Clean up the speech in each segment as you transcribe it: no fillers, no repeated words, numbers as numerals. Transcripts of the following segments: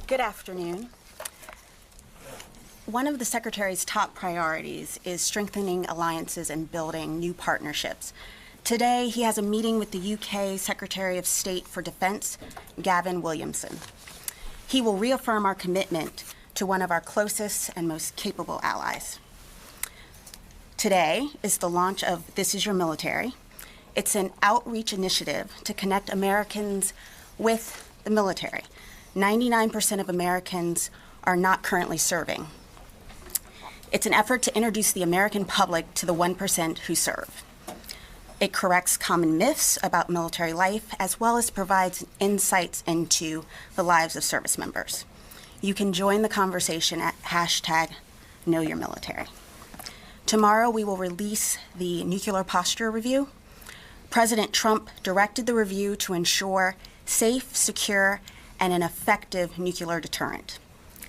Good afternoon. One of the Secretary's top priorities is strengthening alliances and building new partnerships. Today, he has a meeting with the UK Secretary of State for Defence, Gavin Williamson. He will reaffirm our commitment to one of our closest and most capable allies. Today is the launch of This Is Your Military. It's an outreach initiative to connect Americans with the military. 99% of Americans are not currently serving. It's an effort to introduce the American public to the 1% who serve. It corrects common myths about military life, as well as provides insights into the lives of service members. You can join the conversation at #KnowYourMilitary. Tomorrow, we will release the Nuclear Posture Review. President Trump directed the review to ensure safe, secure, and an effective nuclear deterrent.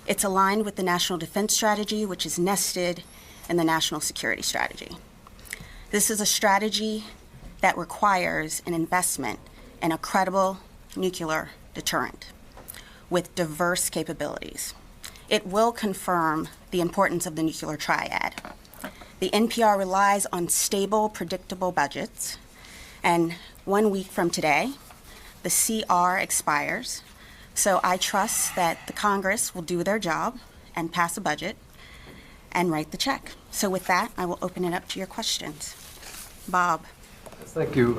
It's aligned with the National Defense Strategy, which is nested in the National Security Strategy. This is a strategy that requires an investment in a credible nuclear deterrent with diverse capabilities. It will confirm the importance of the nuclear triad. The NPR relies on stable, predictable budgets, and 1 week from today, the CR expires. So I trust that the Congress will do their job and pass a budget and write the check. So with that, I will open it up to your questions. Bob. Thank you.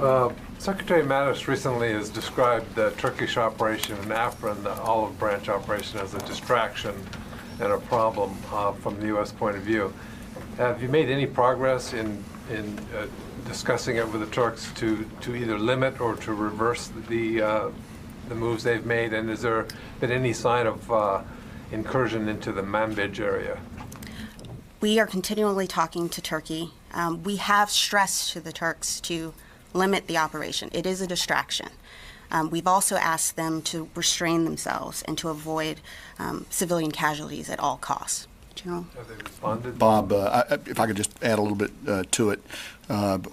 Secretary Mattis recently has described the Turkish operation in Afrin, the olive branch operation, as a distraction and a problem from the U.S. point of view. Have you made any progress in discussing it with the Turks to either limit or to reverse the moves they've made, and has there been any sign of incursion into the Manbij area? We are continually talking to Turkey. We have stressed to the Turks to limit the operation. It is a distraction. We've also asked them to restrain themselves and to avoid civilian casualties at all costs. General? Have they responded? Bob, if I could just add a little bit to it.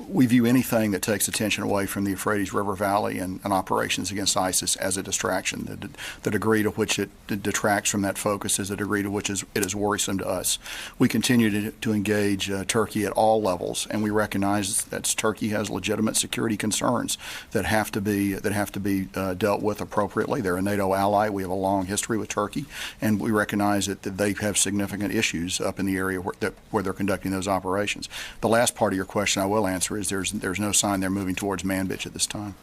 We view anything that takes attention away from the Euphrates River Valley and operations against ISIS as a distraction. The degree to which it detracts from that focus is the degree to which it is worrisome to us. We continue to engage Turkey at all levels, and we recognize that Turkey has legitimate security concerns that have to be dealt with appropriately. They're a NATO ally. We have a long history with Turkey, and we recognize that they have significant issues up in the area where they're conducting those operations. The last part of your question I will answer is there's no sign they're moving towards Manbij at this time.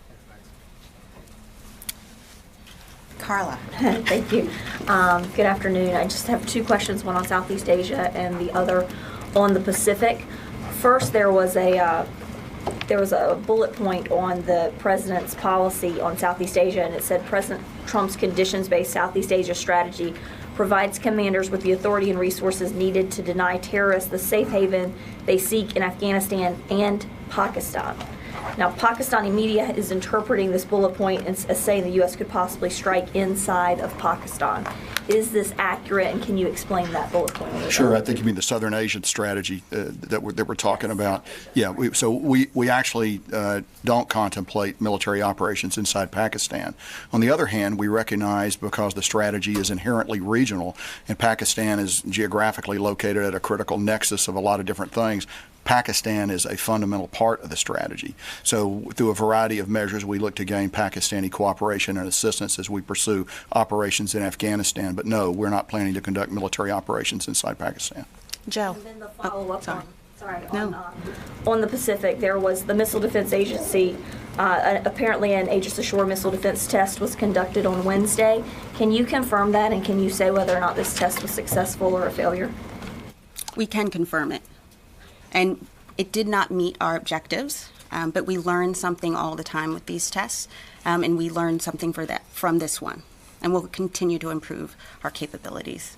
Carla. Thank you. Good afternoon. I just have two questions, one on Southeast Asia and the other on the Pacific. First, there was a bullet point on the president's policy on Southeast Asia, and it said President Trump's conditions-based Southeast Asia strategy provides commanders with the authority and resources needed to deny terrorists the safe haven they seek in Afghanistan and Pakistan. Now, Pakistani media is interpreting this bullet point as saying the U.S. could possibly strike inside of Pakistan. Is this accurate, and can you explain that bullet point? Sure. I think you mean the Southern Asian strategy that we're talking about. Yeah. We actually don't contemplate military operations inside Pakistan. On the other hand, we recognize, because the strategy is inherently regional, and Pakistan is geographically located at a critical nexus of a lot of different things, Pakistan is a fundamental part of the strategy. So through a variety of measures, we look to gain Pakistani cooperation and assistance as we pursue operations in Afghanistan. But no, we're not planning to conduct military operations inside Pakistan. Joe. And then the follow-up No. on the Pacific, there was the Missile Defense Agency. Apparently an Aegis Ashore missile defense test was conducted on Wednesday. Can you confirm that, and can you say whether or not this test was successful or a failure? We can confirm it. And it did not meet our objectives, but we learn something all the time with these tests, and we learned something from this one. And we'll continue to improve our capabilities.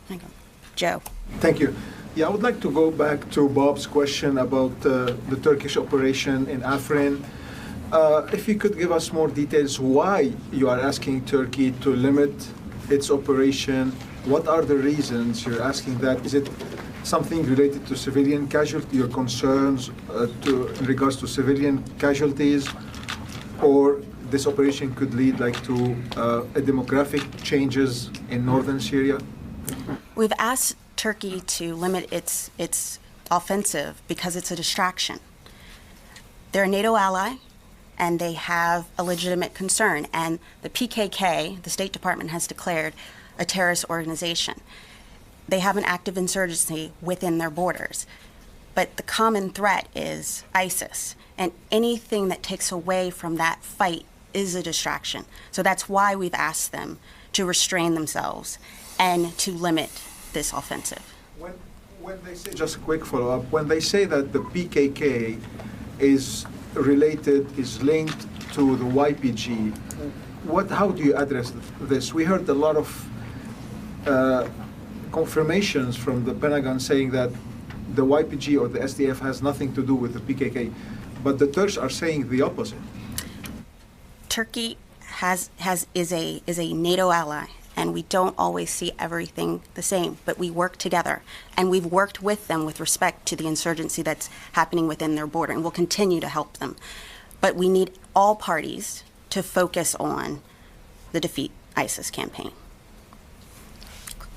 Thank you. Joe. Thank you. Yeah, I would like to go back to Bob's question about the Turkish operation in Afrin. If you could give us more details why you are asking Turkey to limit its operation. What are the reasons you're asking that? Is it something related to civilian casualty, your concerns in regards to civilian casualties, or this operation could lead like to a demographic changes in northern Syria? We've asked Turkey to limit its offensive because it's a distraction. They're a NATO ally, and they have a legitimate concern. And the PKK, the State Department has declared a terrorist organization. They have an active insurgency within their borders. But the common threat is ISIS. And anything that takes away from that fight is a distraction. So that's why we've asked them to restrain themselves and to limit this offensive. When they say, just a quick follow-up, when they say that the PKK is related, is linked to the YPG, how do you address this? We heard a lot of confirmations from the Pentagon saying that the YPG or the SDF has nothing to do with the PKK, but the Turks are saying the opposite. Turkey is a NATO ally, and we don't always see everything the same, but we work together, and we've worked with them with respect to the insurgency that's happening within their border, and we'll continue to help them. But we need all parties to focus on the Defeat ISIS campaign.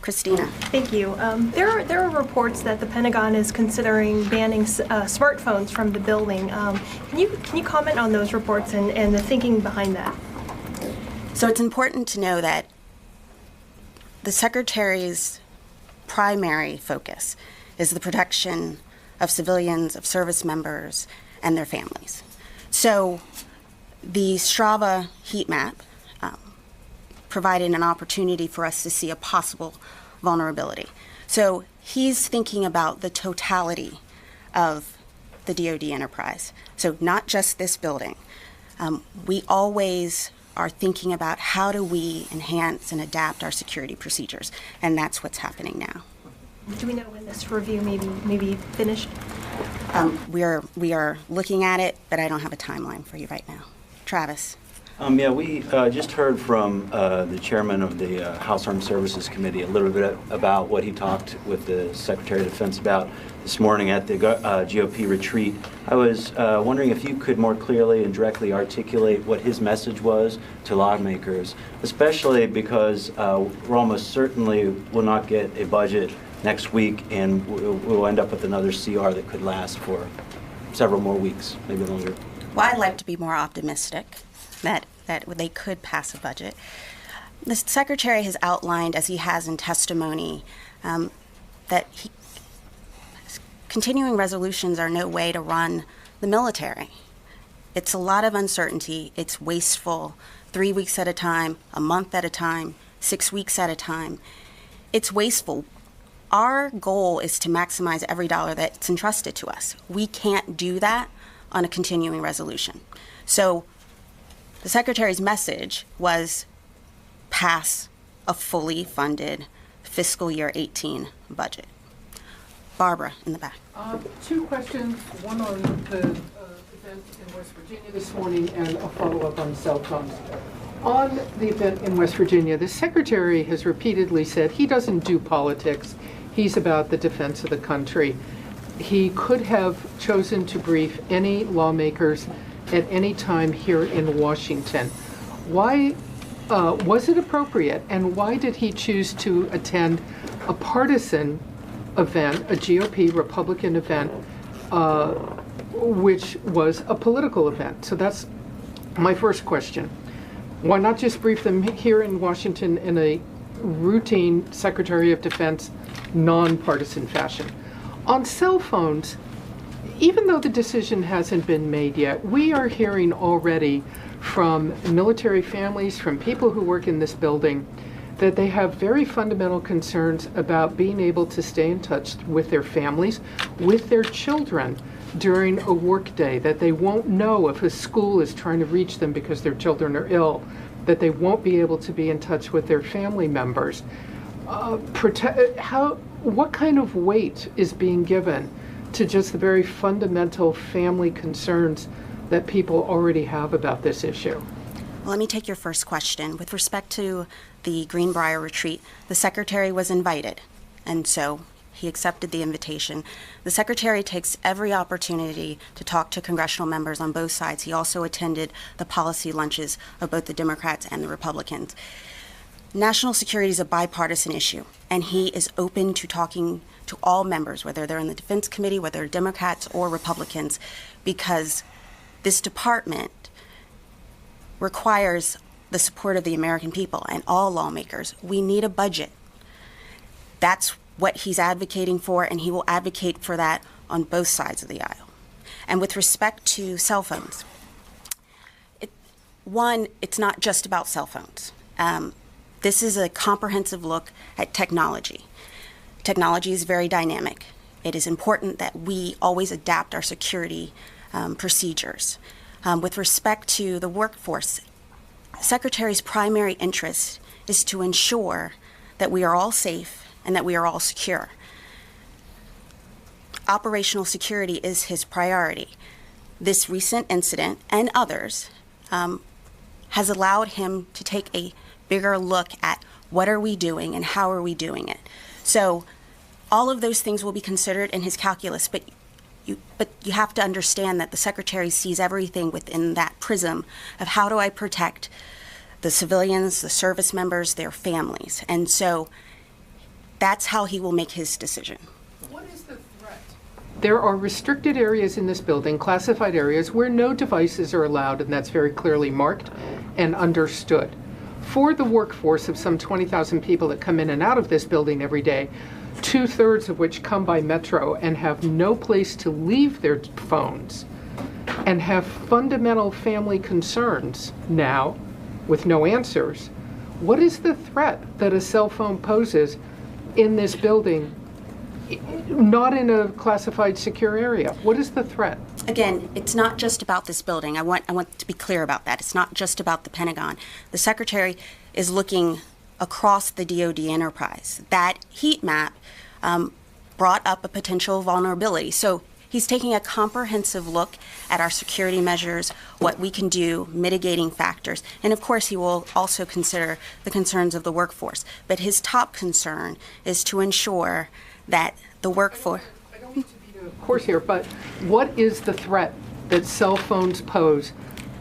Christina. Thank you. There are reports that the Pentagon is considering banning smartphones from the building. Can you comment on those reports and the thinking behind that? So it's important to know that the Secretary's primary focus is the protection of civilians, of service members, and their families. So the Strava heat map provided an opportunity for us to see a possible vulnerability. So he's thinking about the totality of the DoD enterprise. So not just this building. We always are thinking about how do we enhance and adapt our security procedures, and that's what's happening now. Do we know when this review may be finished? We are looking at it, but I don't have a timeline for you right now. Travis. Yeah, we just heard from the chairman of the House Armed Services Committee a little bit about what he talked with the Secretary of Defense about this morning at the GOP retreat. I was wondering if you could more clearly and directly articulate what his message was to lawmakers, especially because we're almost certainly will not get a budget next week, and we'll end up with another CR that could last for several more weeks, maybe longer. Well, I'd like to be more optimistic that they could pass a budget. The Secretary has outlined, as he has in testimony, that continuing resolutions are no way to run the military. It's a lot of uncertainty. It's wasteful, 3 weeks at a time, a month at a time, 6 weeks at a time. It's wasteful. Our goal is to maximize every dollar that's entrusted to us. We can't do that on a continuing resolution. So the Secretary's message was pass a fully funded fiscal year 18 budget. Barbara, in the back. Two questions, one on the event in West Virginia this morning and a follow-up on cell phones. On the event in West Virginia, the Secretary has repeatedly said he doesn't do politics. He's about the defense of the country. He could have chosen to brief any lawmakers at any time here in Washington. Why was it appropriate, and why did he choose to attend a partisan event, a GOP Republican event, which was a political event? So that's my first question. Why not just brief them here in Washington in a routine Secretary of Defense nonpartisan fashion? On cell phones, even though the decision hasn't been made yet, we are hearing already from military families, from people who work in this building, that they have very fundamental concerns about being able to stay in touch with their families, with their children during a work day, that they won't know if a school is trying to reach them because their children are ill, that they won't be able to be in touch with their family members. What kind of weight is being given to just the very fundamental family concerns that people already have about this issue? Well, let me take your first question. With respect to the Greenbrier retreat, the Secretary was invited, and so He accepted the invitation. The Secretary takes every opportunity to talk to congressional members on both sides. He also attended the policy lunches of both the Democrats and the Republicans. National security is a bipartisan issue, and he is open to talking to all members, whether they're in the Defense Committee, whether they're Democrats or Republicans, because this department requires the support of the American people and all lawmakers. We need a budget. That's what he's advocating for, and he will advocate for that on both sides of the aisle. And with respect to cell phones, it's not just about cell phones. This is a comprehensive look at technology. Technology is very dynamic. It is important that we always adapt our security procedures. With respect to the workforce, the Secretary's primary interest is to ensure that we are all safe and that we are all secure. Operational security is his priority. This recent incident and others has allowed him to take a bigger look at what are we doing and how are we doing it. So all of those things will be considered in his calculus, but you have to understand that the Secretary sees everything within that prism of how do I protect the civilians, the service members, their families. And so that's how he will make his decision. What is the threat? There are restricted areas in this building, classified areas, where no devices are allowed, and that's very clearly marked and understood. For the workforce of some 20,000 people that come in and out of this building every day, 2/3 of which come by metro and have no place to leave their phones and have fundamental family concerns now with no answers, what is the threat that a cell phone poses in this building, not in a classified secure area? What is the threat? Again, it's not just about this building. I want to be clear about that. It's not just about the Pentagon. The Secretary is looking across the DoD enterprise. That heat map brought up a potential vulnerability. So he's taking a comprehensive look at our security measures, what we can do, mitigating factors, and of course he will also consider the concerns of the workforce. But his top concern is to ensure that the workforce... I don't need to beat a horse here, but what is the threat that cell phones pose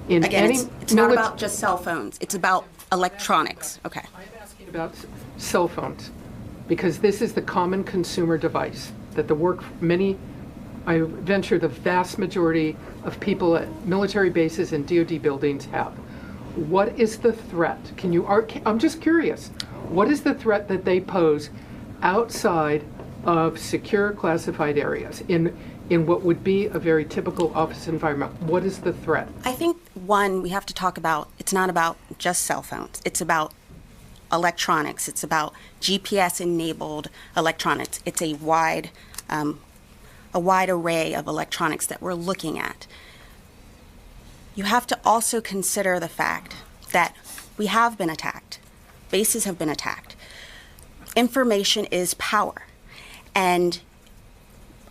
in Again, any... it's not about just cell phones. It's about electronics. Okay. I'm asking about cell phones, because this is the common consumer device that I venture the vast majority of people at military bases and DoD buildings have. What is the threat? I'm just curious. What is the threat that they pose outside of secure classified areas in what would be a very typical office environment? What is the threat? I think, one, we have to talk about, it's not about just cell phones. It's about electronics. It's about GPS-enabled electronics. It's a wide array of electronics that we're looking at. You have to also consider the fact that we have been attacked. Bases have been attacked. Information is power. And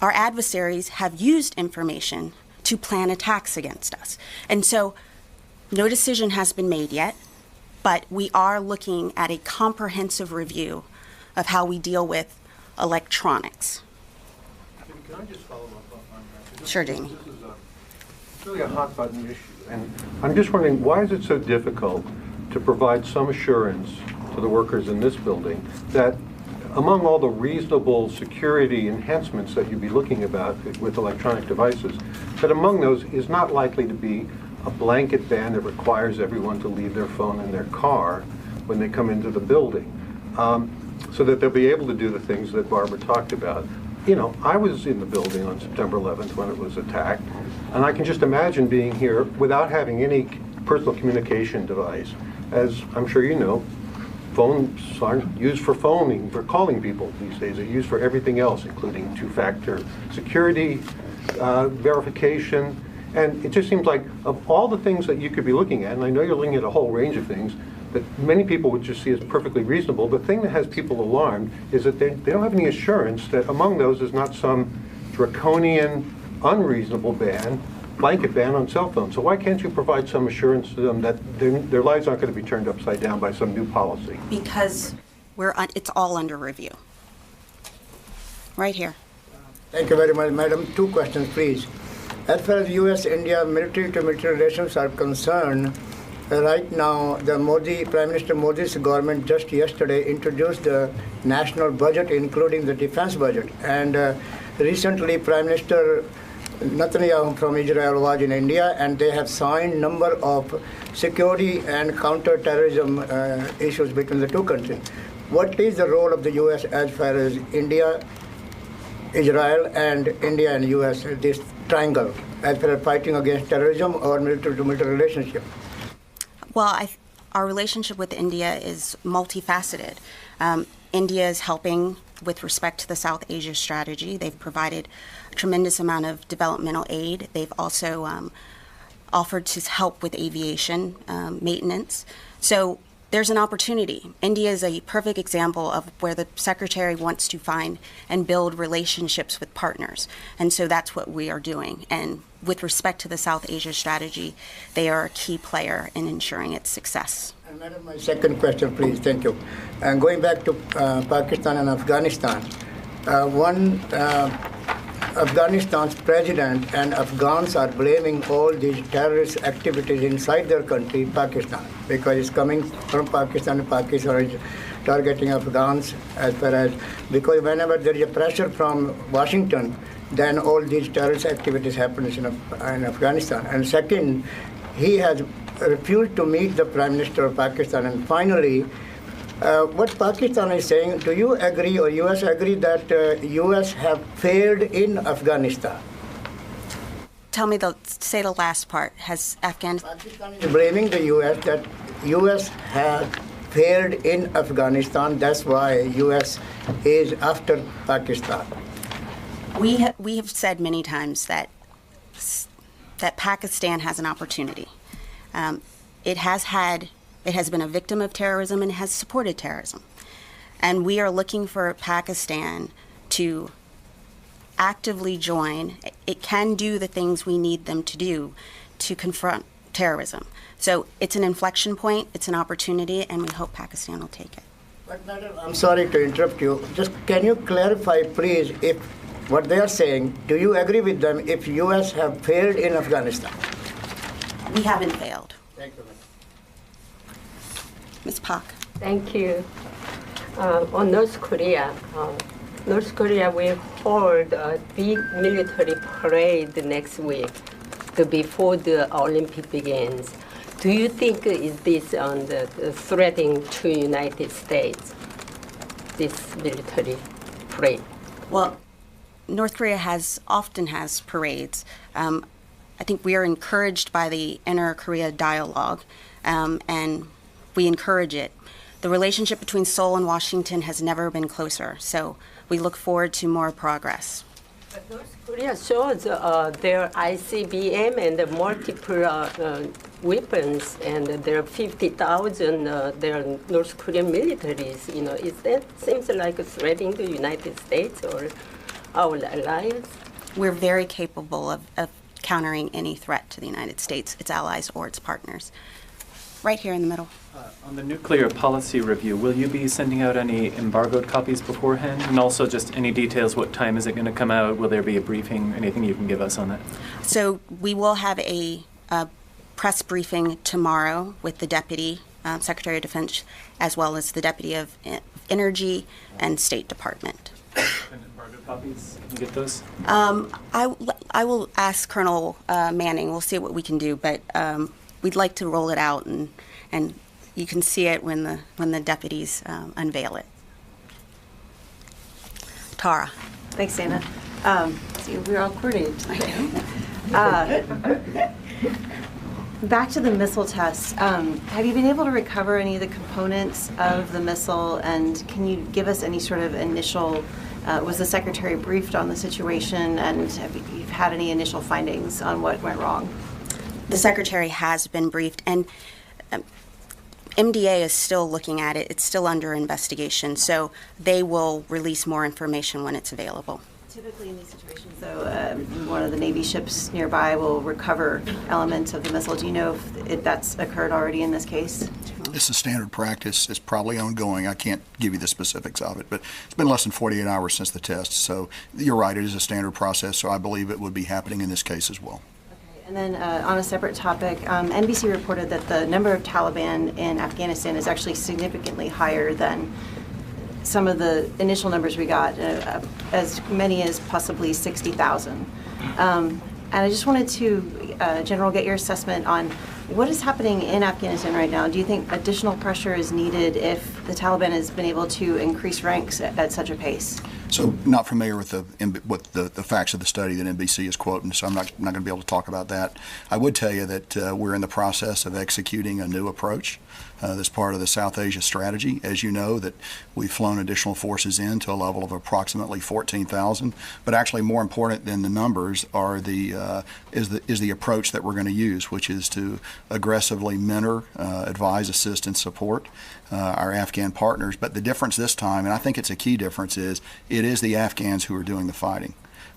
our adversaries have used information to plan attacks against us. And so no decision has been made yet, but we are looking at a comprehensive review of how we deal with electronics. Can I just follow up on that? Sure, Jamie. This is really a hot button issue. And I'm just wondering, why is it so difficult to provide some assurance to the workers in this building that among all the reasonable security enhancements that you'd be looking about with electronic devices, that among those is not likely to be a blanket ban that requires everyone to leave their phone in their car when they come into the building, so that they'll be able to do the things that Barbara talked about. You know, I was in the building on September 11th when it was attacked, and I can just imagine being here without having any personal communication device. As I'm sure you know, phones aren't used for phoning, for calling people these days. They're used for everything else, including two-factor security, verification. And it just seems like of all the things that you could be looking at, and I know you're looking at a whole range of things that many people would just see as perfectly reasonable, the thing that has people alarmed is that they don't have any assurance that among those is not some draconian, unreasonable ban, blanket ban on cell phones. So why can't you provide some assurance to them that their lives aren't going to be turned upside down by some new policy? Because it's all under review. right here. Thank you very much, Madam. Two questions, please. As far as U.S.-India military-to-military relations are concerned, right now, Prime Minister Modi's government just yesterday introduced the national budget, including the defense budget. And recently, Prime Minister Netanyahu from Israel was in India, and they have signed number of security and counter-terrorism issues between the two countries. What is the role of the U.S. as far as India, Israel, and India and U.S., this triangle, as far as fighting against terrorism or military-to-military relationship? Well, our relationship with India is multifaceted. India is helping with respect to the South Asia strategy. They've provided a tremendous amount of developmental aid. They've also offered to help with aviation maintenance. So there's an opportunity. India is a perfect example of where the Secretary wants to find and build relationships with partners. And so that's what we are doing. And with respect to the South Asia strategy, they are a key player in ensuring its success. And Madam, my second question, please. Thank you. And going back to Pakistan and Afghanistan, Afghanistan's president and Afghans are blaming all these terrorist activities inside their country, Pakistan, because it's coming from Pakistan, and Pakistan is targeting Afghans as far as, because whenever there is a pressure from Washington, then all these terrorist activities happen in Afghanistan. And second, he has refused to meet the Prime Minister of Pakistan. And finally, what Pakistan is saying, do you agree or U.S. agree that U.S. have failed in Afghanistan? Say the last part. Has Afghanistan... Pakistan is blaming the U.S. that U.S. has failed in Afghanistan. That's why U.S. is after Pakistan. We have said many times that Pakistan has an opportunity. It has been a victim of terrorism and has supported terrorism. And we are looking for Pakistan to actively join. It can do the things we need them to do to confront terrorism. So it's an inflection point, it's an opportunity, and we hope Pakistan will take it. But Madam, I'm sorry to interrupt you. Just can you clarify, please, if what they are saying, do you agree with them if U.S. have failed in Afghanistan? We haven't failed. Thank you. Ms. Pak. Thank you. On North Korea will hold a big military parade next week before the Olympic begins. Do you think is this threatening to United States, this military parade? Well, North Korea often has parades. I think we are encouraged by the Inter-Korea dialogue, and we encourage it. The relationship between Seoul and Washington has never been closer, so we look forward to more progress. But North Korea shows their ICBM and the multiple weapons, and there are 50,000 their North Korean militaries. Is that seems like threatening the United States or our alliance? We're very capable of countering any threat to the United States, its allies, or its partners. Right here in the middle. On the nuclear policy review, will you be sending out any embargoed copies beforehand? And also just any details, what time is it going to come out? Will there be a briefing? Anything you can give us on that? So we will have a press briefing tomorrow with the Deputy Secretary of Defense, as well as the Deputy of Energy and State Department. And embargoed copies, can you get those? I will ask Colonel Manning. We'll see what we can do, but we'd like to roll it out, and you can see it when the deputies unveil it. Tara. Thanks, Anna. See, we're all coordinated tonight. Back to the missile test. Have you been able to recover any of the components of the missile, and can you give us any sort of initial, was the Secretary briefed on the situation, and have you had any initial findings on what went wrong? The Secretary has been briefed, and MDA is still looking at it. It's still under investigation, so they will release more information when it's available. Typically in these situations, though, one of the Navy ships nearby will recover elements of the missile. Do you know if that's occurred already in this case? It's a standard practice. It's probably ongoing. I can't give you the specifics of it, but it's been less than 48 hours since the test. So you're right, it is a standard process, so I believe it would be happening in this case as well. Okay. And then on a separate topic, NBC reported that the number of Taliban in Afghanistan is actually significantly higher than some of the initial numbers we got, as many as possibly 60,000. And I just wanted to, General, get your assessment on what is happening in Afghanistan right now. Do you think additional pressure is needed if the Taliban has been able to increase ranks at such a pace? So not familiar with the facts of the study that NBC is quoting, so I'm not going to be able to talk about that. I would tell you that we're in the process of executing a new approach that's part of the South Asia strategy. As you know, that we've flown additional forces in to a level of approximately 14,000. But actually, more important than the numbers are is the approach that we're going to use, which is to aggressively mentor, advise, assist, and support our Afghan partners. But the difference this time, and I think it's a key difference, is it is the Afghans who are doing the fighting.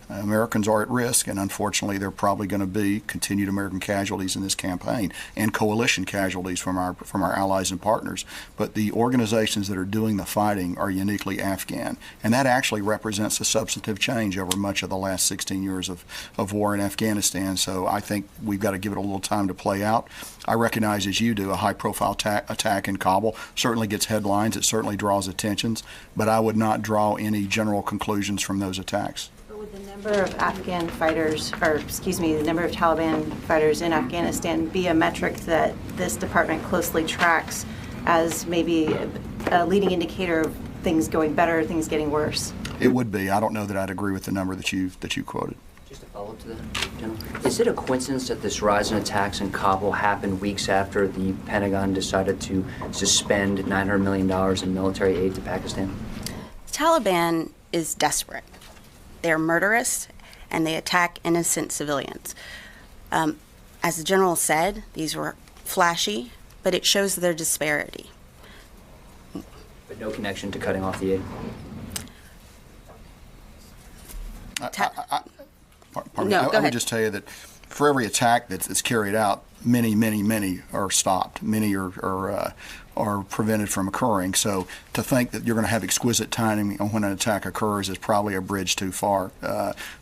Americans are at risk, and unfortunately there are probably going to be continued American casualties in this campaign and coalition casualties from our allies and partners. But the organizations that are doing the fighting are uniquely Afghan, and that actually represents a substantive change over much of the last 16 years of war in Afghanistan. So I think we've got to give it a little time to play out. I recognize, as you do, a high-profile attack in Kabul certainly gets headlines, it certainly draws attentions, but I would not draw any general conclusions from those attacks. Would the number of Afghan fighters, or excuse me, the number of Taliban fighters in Afghanistan be a metric that this department closely tracks as maybe a leading indicator of things going better, things getting worse? It would be. I don't know that I'd agree with the number that you quoted. Just a follow-up to that, General. Is it a coincidence that this rise in attacks in Kabul happened weeks after the Pentagon decided to suspend $900 million in military aid to Pakistan? The Taliban is desperate. They're murderous, and they attack innocent civilians. As the General said, these were flashy, but it shows their disparity. But no connection to cutting off the aid? I would just tell you that for every attack that's carried out, many are stopped. Many are prevented from occurring. So to think that you're going to have exquisite timing on when an attack occurs is probably a bridge too far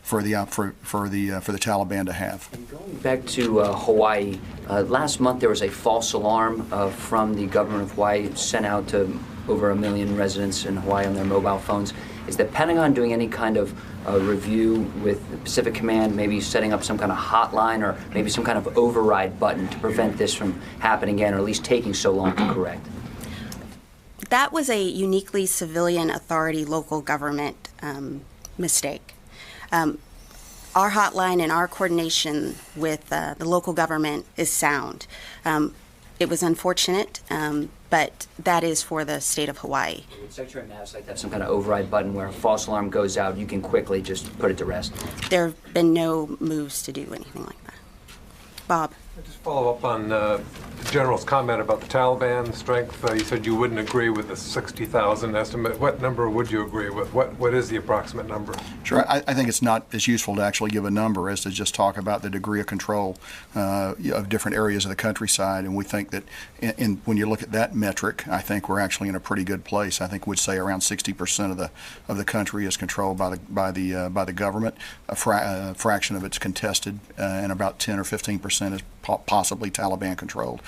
for the Taliban to have. And going back to Hawaii, last month there was a false alarm from the government of Hawaii sent out to over 1 million residents in Hawaii on their mobile phones. Is the Pentagon doing any kind of review with the Pacific Command, maybe setting up some kind of hotline or maybe some kind of override button to prevent this from happening again, or at least taking so long to correct? That was a uniquely civilian authority local government mistake. Our hotline and our coordination with the local government is sound. It was unfortunate, but that is for the state of Hawaii. Would Secretary Mattis like to have some kind of override button where a false alarm goes out, you can quickly just put it to rest? There have been no moves to do anything like that. Bob. I'll just follow up on the General's comment about the Taliban strength. You said you wouldn't agree with the 60,000 estimate. What number would you agree with? What is the approximate number? Sure. I think it's not as useful to actually give a number as to just talk about the degree of control of different areas of the countryside. And we think that when you look at that metric, I think we're actually in a pretty good place. I think we'd say around 60% of the country is controlled by the government. A fraction of it's contested, and about 10 or 15% is possibly Taliban controlled.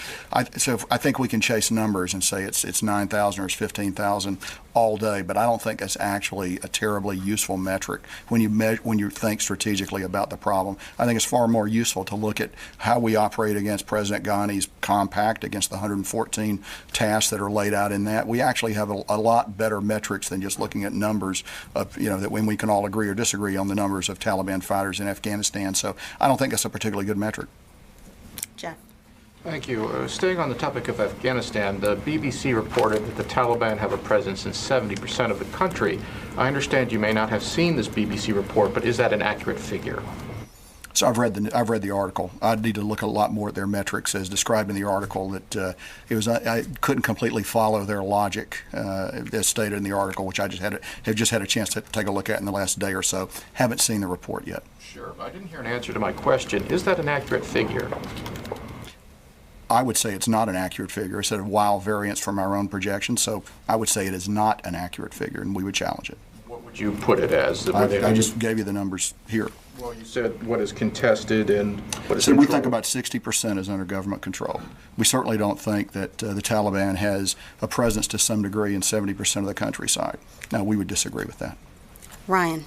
So I think we can chase numbers and say it's 9,000 or it's 15,000 all day, but I don't think that's actually a terribly useful metric when you think strategically about the problem. I think it's far more useful to look at how we operate against President Ghani's compact, against the 114 tasks that are laid out in that. We actually have a lot better metrics than just looking at numbers of, that when we can all agree or disagree on the numbers of Taliban fighters in Afghanistan. So I don't think that's a particularly good metric. Jeff. Thank you. Staying on the topic of Afghanistan, the BBC reported that the Taliban have a presence in 70% of the country. I understand you may not have seen this BBC report, but is that an accurate figure? So I've read the article. I'd need to look a lot more at their metrics as described in the article. That I couldn't completely follow their logic as stated in the article, which I have just had a chance to take a look at in the last day or so. Haven't seen the report yet. Sure, but I didn't hear an answer to my question. Is that an accurate figure? I would say it's not an accurate figure. It's a wild variance from our own projections, so I would say it is not an accurate figure, and we would challenge it. What would you put it as? I just gave you the numbers here. Well, you said what is contested and what is So we controlled. think about 60% is under government control. We certainly don't think that the Taliban has a presence to some degree in 70% of the countryside. Now, we would disagree with that. Ryan.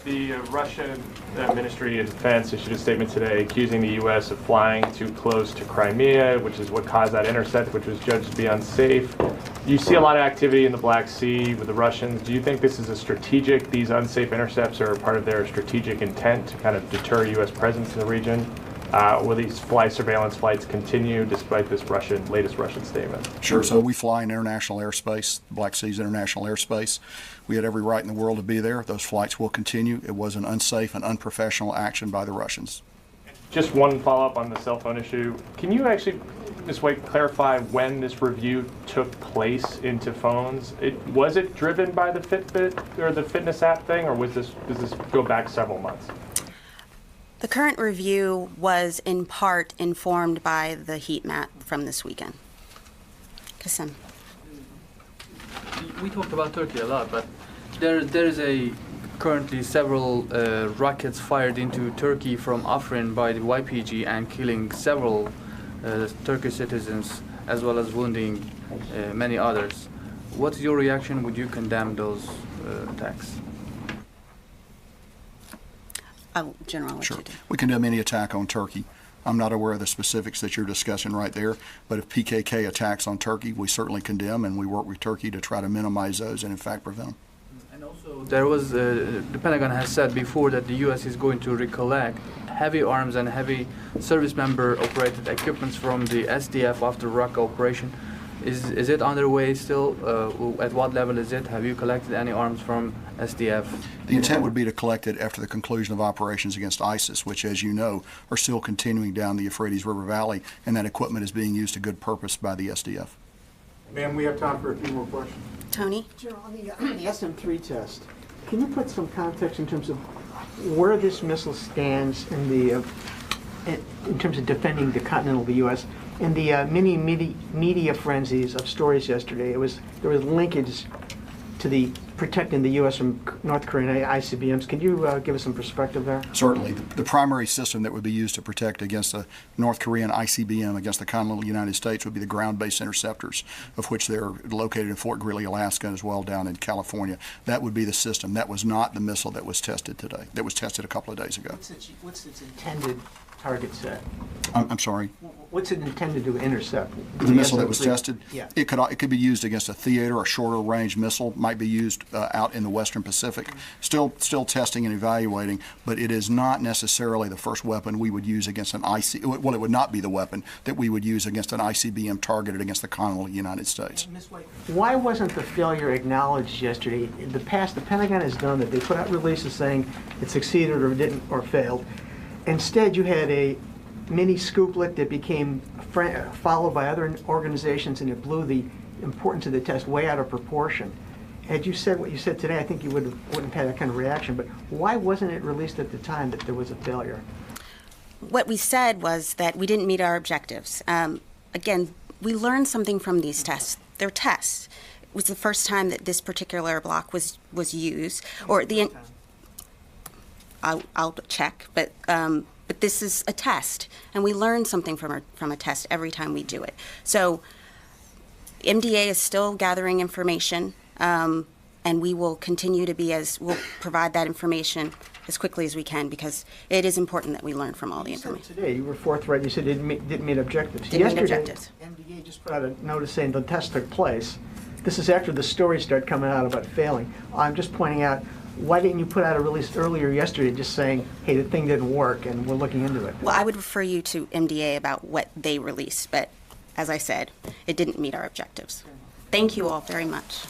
The Russian Ministry of Defense issued a statement today accusing the U.S. of flying too close to Crimea, which is what caused that intercept, which was judged to be unsafe. You see a lot of activity in the Black Sea with the Russians. Do you think this is these unsafe intercepts are part of their strategic intent to kind of deter U.S. presence in the region? Will these surveillance flights continue despite this latest Russian statement? Sure. So we fly in international airspace, the Black Sea's international airspace. We had every right in the world to be there. Those flights will continue. It was an unsafe and unprofessional action by the Russians. Just one follow-up on the cell phone issue. Can you actually, Ms. White, clarify when this review took place into phones? Was it driven by the Fitbit or the fitness app thing, or does this go back several months? The current review was in part informed by the heat map from this weekend. Kasem. We talked about Turkey a lot, but there is currently several rockets fired into Turkey from Afrin by the YPG and killing several Turkish citizens as well as wounding many others. What's your reaction? Would you condemn those attacks? General, sure. We condemn any attack on Turkey. I'm not aware of the specifics that you're discussing right there, but if PKK attacks on Turkey, we certainly condemn, and we work with Turkey to try to minimize those and, in fact, prevent them. And also, there was the Pentagon has said before that the U.S. is going to recollect heavy arms and heavy service member operated equipments from the SDF after Raqqa operation. Is it underway still? At what level is it? Have you collected any arms from SDF? The intent would be to collect it after the conclusion of operations against ISIS, which, as you know, are still continuing down the Euphrates River Valley, and that equipment is being used to good purpose by the SDF. Ma'am, we have time for a few more questions. Tony? General, on the SM-3 test, can you put some context in terms of where this missile stands in terms of defending the continental of the U.S.? In the many media frenzies of stories yesterday, there was linkage to the protecting the U.S. from North Korean ICBMs. Can you give us some perspective there? Certainly. The primary system that would be used to protect against a North Korean ICBM against the continental United States would be the ground-based interceptors, of which they're located in Fort Greely, Alaska, as well down in California. That would be the system. That was not the missile that was tested today. That was tested a couple of days ago. What's its intended target set? I'm sorry? What's it intended to intercept? The missile that was tested? Yeah. It could be used against a theater, a shorter range missile, might be used out in the Western Pacific. Still testing and evaluating, but it is not necessarily the first weapon we would use against an well, it would not be the weapon that we would use against an ICBM targeted against the continental United States. Why wasn't the failure acknowledged yesterday? In the past, the Pentagon has done that. They put out releases saying it succeeded or didn't or failed. Instead, you had a mini scooplet that became followed by other organizations, and it blew the importance of the test way out of proportion. Had you said what you said today, I think you wouldn't have had that kind of reaction. But why wasn't it released at the time that there was a failure? What we said was that we didn't meet our objectives. Again, we learned something from these tests. They're tests. It was the first time that this particular block was used, or the. I'll check, but this is a test, and we learn something from a test every time we do it. So MDA is still gathering information, and we will continue to we'll provide that information as quickly as we can, because it is important that we learn from all the information. Today, you were forthright. You said it didn't meet objectives. Didn't meet objectives. MDA just put out a notice saying the test took place. This is after the stories started coming out about failing. I'm just pointing out, why didn't you put out a release earlier yesterday just saying, hey, the thing didn't work and we're looking into it? Well, I would refer you to MDA about what they released, but as I said, it didn't meet our objectives. Thank you all very much.